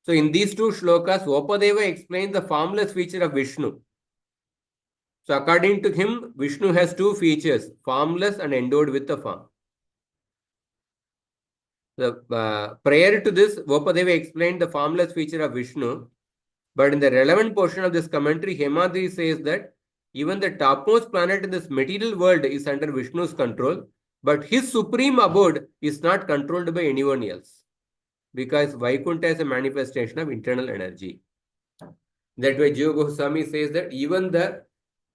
So in these two shlokas, Upadeva explains the formless feature of Vishnu. So according to him, Vishnu has two features, formless and endowed with a form. Prior to this, Upadeva explained the formless feature of Vishnu. But in the relevant portion of this commentary, Hemadri says that even the topmost planet in this material world is under Vishnu's control, but his supreme abode is not controlled by anyone else, because Vaikuntha is a manifestation of internal energy. That way, Jiva Goswami says that even the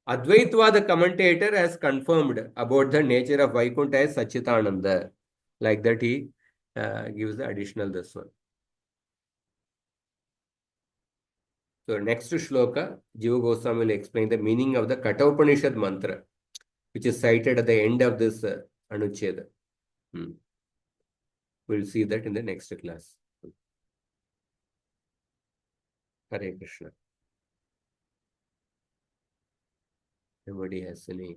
Advaitva, the commentator, has confirmed about the nature of Vaikuntha as Sat-cit-ananda. Like that, he gives the additional this one. So next shloka, Jiva Goswami will explain the meaning of the Kathopanishad mantra, which is cited at the end of this anuccheda. We'll see that in the next class. Hare Krishna. Anybody has any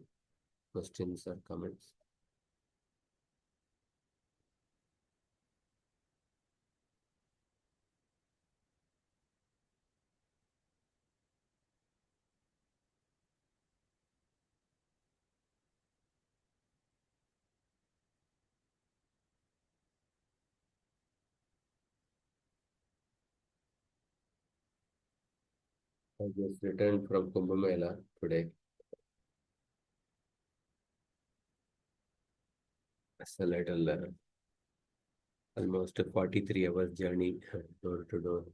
questions or comments? I just returned from Kumbh Mela today. It's a little almost a 43 hours journey door to door.